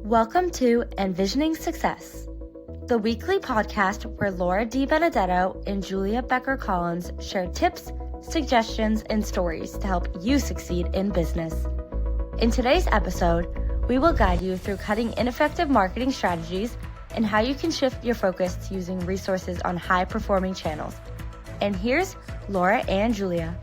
Welcome to Envisioning Success, the weekly podcast where Laura DiBenedetto and Julia Becker Collins share tips, suggestions, and stories to help you succeed in business. In today's episode, we will guide you through cutting ineffective marketing strategies and how you can shift your focus to using resources on high-performing channels. And here's Laura and Julia.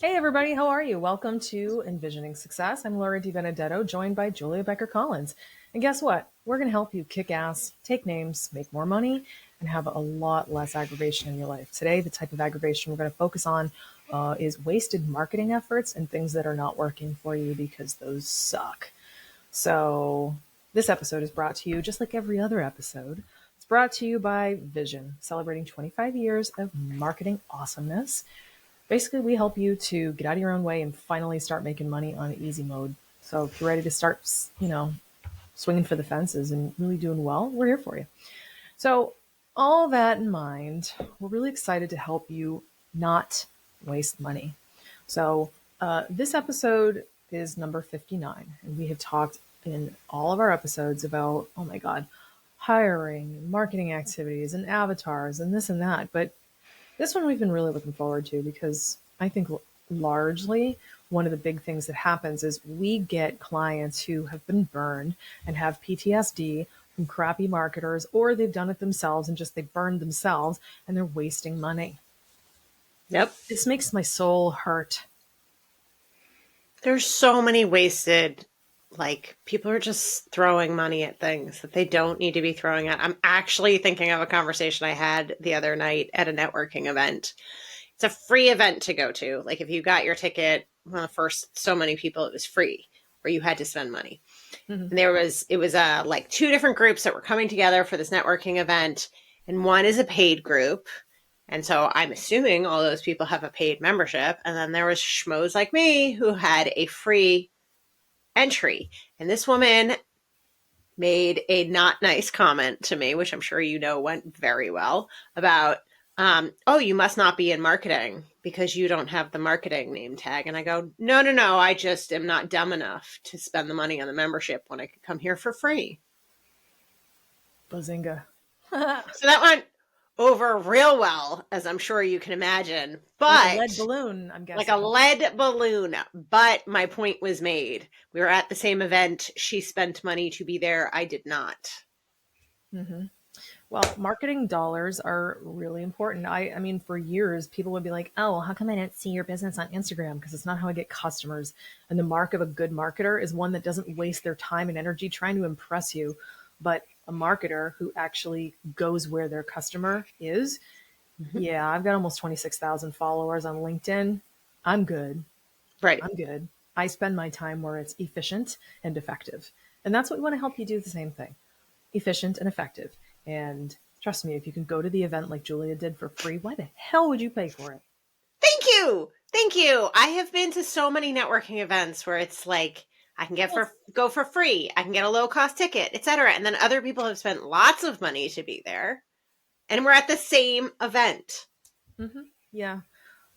Hey everybody, how are you? Welcome to Envisioning Success. I'm Laura DiBenedetto, joined by Julia Becker Collins. And guess what? We're going to help you kick ass, take names, make more money, and have a lot less aggravation in your life. Today, the type of aggravation we're going to focus on is wasted marketing efforts and things that are not working for you because those suck. So this episode is brought to you, just like every other episode, it's brought to you by Vision, celebrating 25 years of marketing awesomeness. Basically, we help you to get out of your own way and finally start making money on easy mode. So if you're ready to start, swinging for the fences and really doing well, we're here for you. So all that in mind, we're really excited to help you not waste money. So this episode is number 59, and we have talked in all of our episodes about, hiring, marketing activities, and avatars, and this and that. But this one we've been really looking forward to because I think largely one of the big things that happens is we get clients who have been burned and have PTSD from crappy marketers, or they've done it themselves and just they burned themselves and they're wasting money. Yep. This makes my soul hurt. There's so many wasted, people are just throwing money at things that they don't need to be throwing at. I'm actually thinking of a conversation I had the other night at a networking event. It's a free event to go to. Like if you got your ticket, one of the first so many people, it was free, or you had to spend money. Mm-hmm. And it was two different groups that were coming together for this networking event. And one is a paid group. And so I'm assuming all those people have a paid membership. And then there was schmoes like me who had a free entry. And this woman made a not nice comment to me, which I'm sure you know went very well, about, you must not be in marketing because you don't have the marketing name tag. And I go, no, I just am not dumb enough to spend the money on the membership when I could come here for free. Bazinga. So that went over real well, as I'm sure you can imagine. But like a lead balloon, I'm guessing. Like a lead balloon. But my point was made. We were at the same event. She spent money to be there. I did not. Mm-hmm. Well, marketing dollars are really important. I mean, for years, people would be like, oh, how come I didn't see your business on Instagram? Because it's not how I get customers. And the mark of a good marketer is one that doesn't waste their time and energy trying to impress you, but a marketer who actually goes where their customer is. Mm-hmm. Yeah, I've got almost 26,000 followers on LinkedIn. I'm good. Right. I'm good. I spend my time where it's efficient and effective. And that's what we want to help you do, the same thing. Efficient and effective. And trust me, if you can go to the event like Julia did for free, why the hell would you pay for it? Thank you. Thank you. I have been to so many networking events where it's like, I can go for free. I can get a low cost ticket, etc. And then other people have spent lots of money to be there, and we're at the same event. Mm-hmm. Yeah.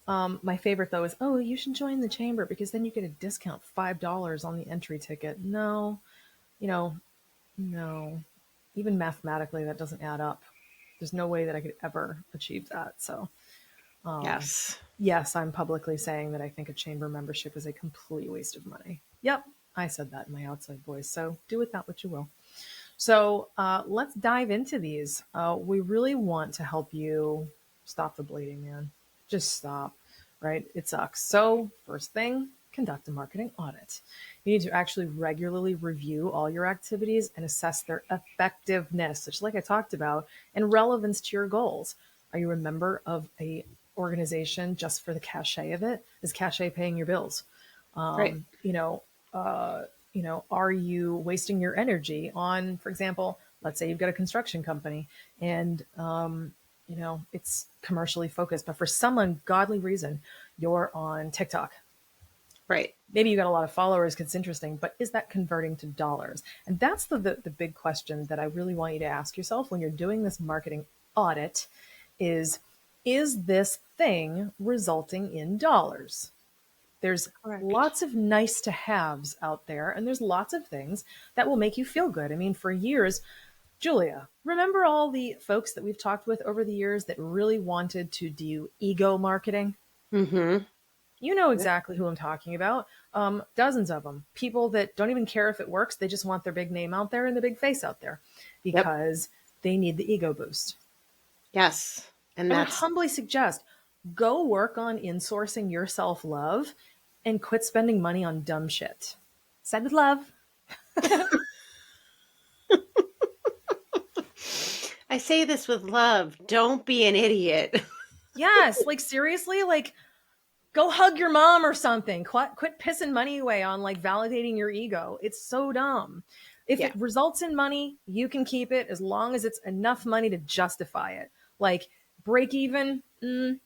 My favorite though is, you should join the chamber because then you get a discount, $5 on the entry ticket. No. Even mathematically, that doesn't add up. There's no way that I could ever achieve that. So, yes, I'm publicly saying that I think a chamber membership is a complete waste of money. Yep. I said that in my outside voice, so do with that what you will. So let's dive into these. We really want to help you stop the bleeding, man. Just stop, right? It sucks. So first thing, conduct a marketing audit. You need to actually regularly review all your activities and assess their effectiveness, which, like I talked about, and relevance to your goals. Are you a member of a organization just for the cachet of it? Is cachet paying your bills? Right. Are you wasting your energy on, for example, let's say you've got a construction company and, it's commercially focused, but for some ungodly reason, you're on TikTok. Right. Maybe you got a lot of followers because it's interesting, but is that converting to dollars? And that's the big question that I really want you to ask yourself when you're doing this marketing audit is this thing resulting in dollars? There's Correct. lots of nice to haves out there, and there's lots of things that will make you feel good. I mean, for years, Julia, remember all the folks that we've talked with over the years that really wanted to do ego marketing? Mm-hmm. You know exactly who I'm talking about. Dozens of them. People that don't even care if it works. They just want their big name out there and the big face out there because they need the ego boost. Yes. And I would that's humbly suggest go work on insourcing your self-love and quit spending money on dumb shit. Said with love. I say this with love. Don't be an idiot. Yes, like seriously, like go hug your mom or something. Quit pissing money away on like validating your ego. It's so dumb. If it results in money, you can keep it as long as it's enough money to justify it. Like break even,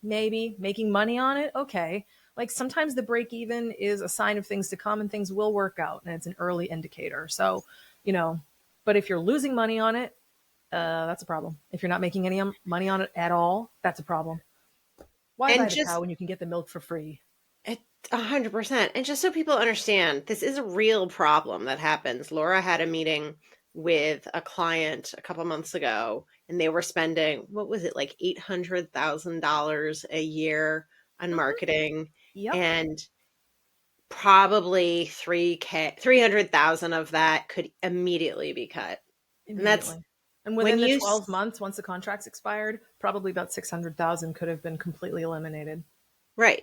maybe. Making money on it, okay. Like sometimes the break even is a sign of things to come and things will work out and it's an early indicator. So, but if you're losing money on it, that's a problem. If you're not making any money on it at all, that's a problem. Why buy the cow when you can get the milk for free? 100%. And just so people understand, this is a real problem that happens. Laura had a meeting with a client a couple months ago, and they were spending, what was it, like $800,000 a year on marketing. Yep. And probably 300,000 of that could immediately be cut. And within the 12 months, once the contract's expired, probably about 600,000 could have been completely eliminated. Right.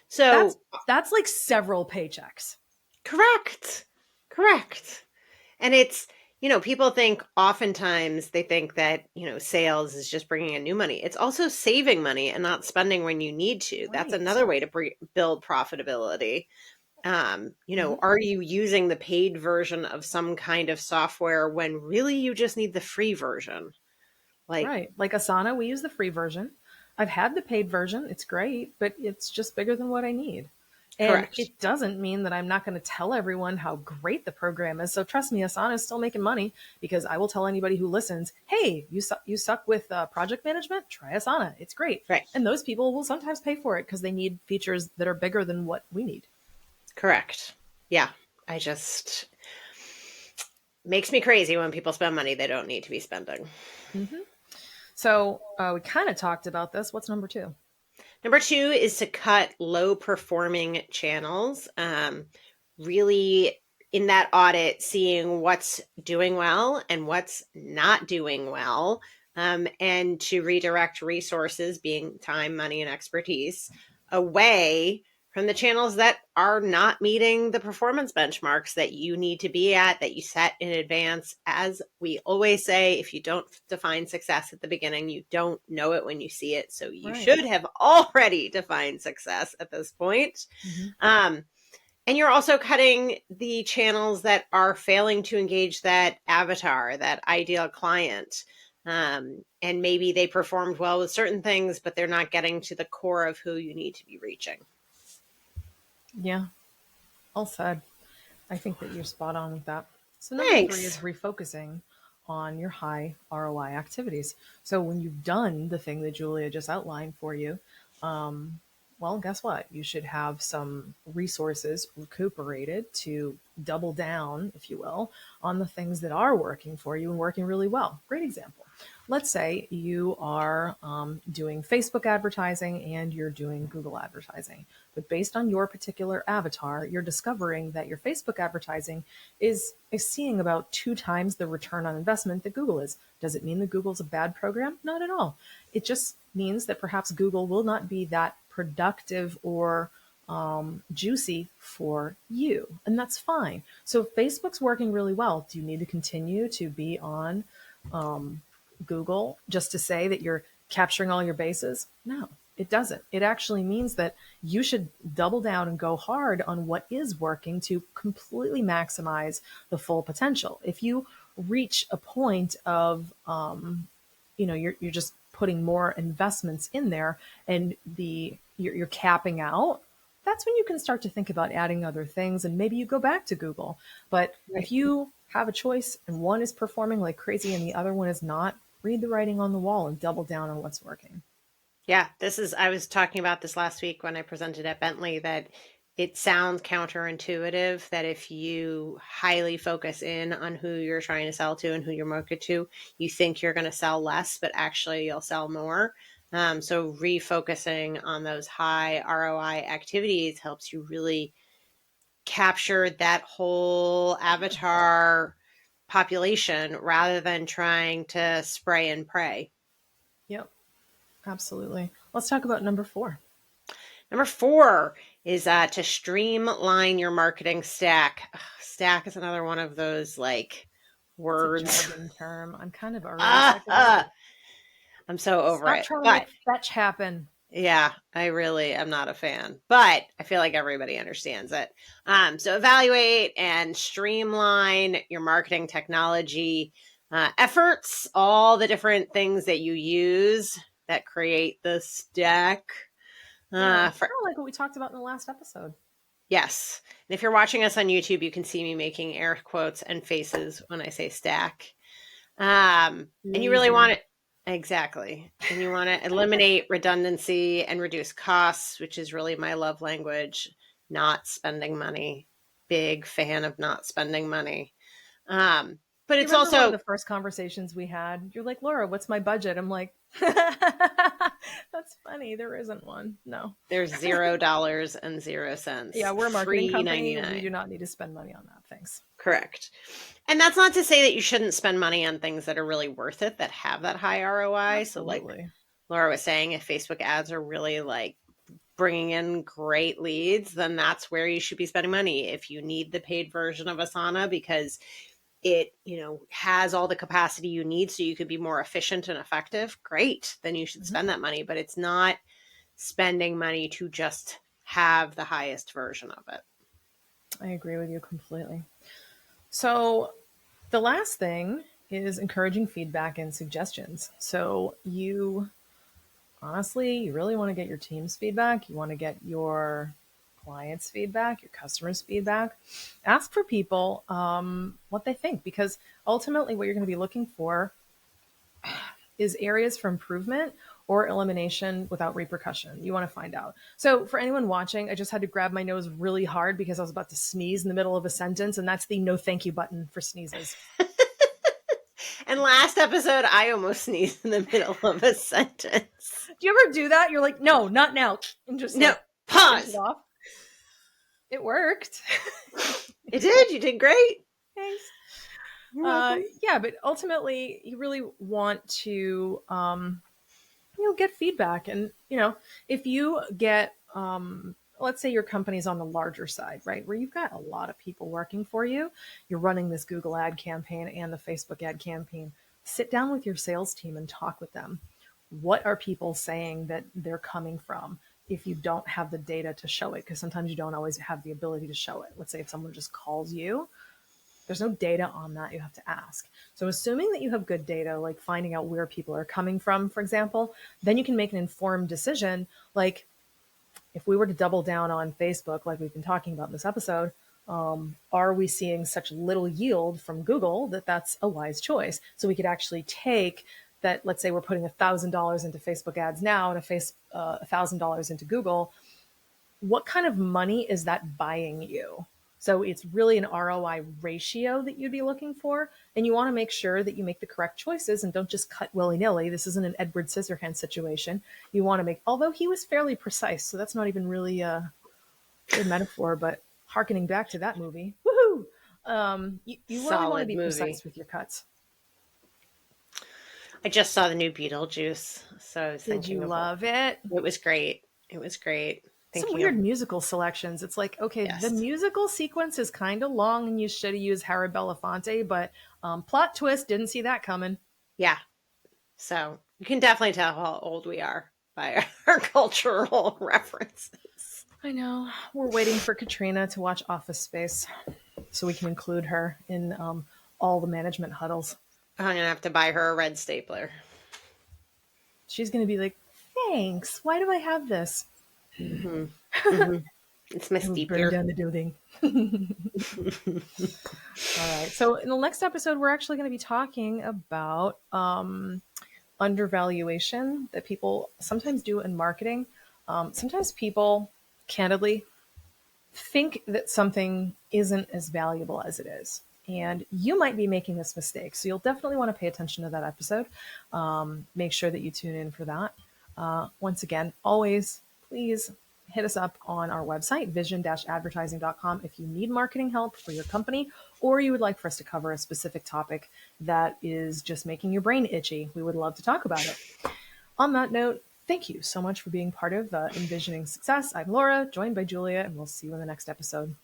So that's like several paychecks. Correct. And it's, people think oftentimes they think that, sales is just bringing in new money. It's also saving money and not spending when you need to. Right. That's another way to build profitability. Are you using the paid version of some kind of software when really you just need the free version? Right. Like Asana, we use the free version. I've had the paid version. It's great, but it's just bigger than what I need. And Correct. It doesn't mean that I'm not going to tell everyone how great the program is. So trust me, Asana is still making money because I will tell anybody who listens, hey, you suck with project management? Try Asana. It's great. Right. And those people will sometimes pay for it because they need features that are bigger than what we need. Correct. Yeah. Makes me crazy when people spend money they don't need to be spending. Mm-hmm. So we kind of talked about this. What's number 2? Number 2 is to cut low performing channels. Really in that audit, seeing what's doing well and what's not doing well, and to redirect resources, being time, money, and expertise, away from the channels that are not meeting the performance benchmarks that you need to be at, that you set in advance. As we always say, if you don't define success at the beginning, you don't know it when you see it. So you should have already defined success at this point. Mm-hmm. And you're also cutting the channels that are failing to engage that avatar, that ideal client. And maybe they performed well with certain things, but they're not getting to the core of who you need to be reaching. Yeah, all said. I think that you're spot on with that. So number 3 is refocusing on your high ROI activities. So when you've done the thing that Julia just outlined for you, well, guess what? You should have some resources recuperated to double down, if you will, on the things that are working for you and working really well. Great example. Let's say you are doing Facebook advertising and you're doing Google advertising. But based on your particular avatar, you're discovering that your Facebook advertising is seeing about 2 times the return on investment that Google is. Does it mean that Google's a bad program? Not at all. It just means that perhaps Google will not be that productive or juicy for you. And that's fine. So if Facebook's working really well, do you need to continue to be on Google just to say that you're capturing all your bases? No, it doesn't. It actually means that you should double down and go hard on what is working to completely maximize the full potential. If you reach a point of, you're just putting more investments in there and you're capping out that's when you can start to think about adding other things, and maybe you go back to Google. But if you have a choice and one is performing like crazy and the other one is not, read the writing on the wall and double down on what's working. Yeah, I was talking about this last week when I presented at Bentley, that it sounds counterintuitive that if you highly focus in on who you're trying to sell to and who you market to, you think you're going to sell less, but actually you'll sell more. So refocusing on those high ROI activities helps you really capture that whole avatar population rather than trying to spray and pray. Yep, absolutely. Let's talk about number 4. Number 4 is to streamline your marketing stack. Ugh, stack is another one of those like words. It's a jargon term. I'm kind of already sick of it. I'm so over Stop it. trying to make fetch happen. Yeah, I really am not a fan, but I feel like everybody understands it. So evaluate and streamline your marketing technology efforts, all the different things that you use that create the stack. Kind of like what we talked about in the last episode. Yes. And if you're watching us on YouTube, you can see me making air quotes and faces when I say stack. And you really want it. Exactly. And you want to eliminate redundancy and reduce costs, which is really my love language, not spending money. Big fan of not spending money. But it's also one of the first conversations we had. You're like, Laura, what's my budget? I'm like, that's funny. There isn't one. No. There's $0.00. Yeah, we're a marketing company. $3.99. We do not need to spend money on that. Thanks. Correct. And that's not to say that you shouldn't spend money on things that are really worth it, that have that high ROI. Absolutely. So like Laura was saying, if Facebook ads are really like bringing in great leads, then that's where you should be spending money. If you need the paid version of Asana because it, has all the capacity you need so you could be more efficient and effective, great, then you should spend that money. But it's not spending money to just have the highest version of it. I agree with you completely. So the last thing is encouraging feedback and suggestions. So you really want to get your team's feedback. You want to get your clients' feedback, your customers' feedback. Ask for people what they think, because ultimately what you're going to be looking for is areas for improvement or elimination without repercussion. You want to find out. So for anyone watching, I just had to grab my nose really hard because I was about to sneeze in the middle of a sentence, and that's the no thank you button for sneezes. And last episode, I almost sneezed in the middle of a sentence. Do you ever do that? You're like, no, not now. And just pause. It off. It worked. It did. You did great. Thanks. But ultimately, you really want to, get feedback. And, if you get, let's say your company's on the larger side, right, where you've got a lot of people working for you, you're running this Google ad campaign and the Facebook ad campaign, sit down with your sales team and talk with them. What are people saying that they're coming from? If you don't have the data to show it, because sometimes you don't always have the ability to show it. Let's say if someone just calls you, there's no data on that. You have to ask. So assuming that you have good data, like finding out where people are coming from, for example, then you can make an informed decision. Like if we were to double down on Facebook, like we've been talking about in this episode, are we seeing such little yield from Google that that's a wise choice? So we could actually take that, let's say we're putting $1,000 into Facebook ads now and $1,000 into Google. What kind of money is that buying you? So it's really an ROI ratio that you'd be looking for. And you want to make sure that you make the correct choices and don't just cut willy-nilly. This isn't an Edward Scissorhands situation. You want to make, although he was fairly precise, so that's not even really a good metaphor, but hearkening back to that movie, woohoo! You really want to be precise with your cuts. I just saw the new Beetlejuice, so I was Did you love it? It was great. It was great. Some weird musical selections. It's like, okay, yes. The musical sequence is kind of long and you should have used Harry Belafonte, but plot twist, didn't see that coming. Yeah. So you can definitely tell how old we are by our cultural references. I know. We're waiting for Katrina to watch Office Space so we can include her in all the management huddles. I'm going to have to buy her a red stapler. She's going to be like, thanks. Why do I have this? Mm-hmm. Mm-hmm. It's my It will steep burn year. down the building. All right. So in the next episode, we're actually going to be talking about undervaluation that people sometimes do in marketing. Sometimes people, candidly, think that something isn't as valuable as it is. And you might be making this mistake. So you'll definitely want to pay attention to that episode. Make sure that you tune in for that. Once again, always, please hit us up on our website, vision-advertising.com, if you need marketing help for your company, or you would like for us to cover a specific topic that is just making your brain itchy. We would love to talk about it. On that note, thank you so much for being part of Envisioning Success. I'm Laura, joined by Julia, and we'll see you in the next episode.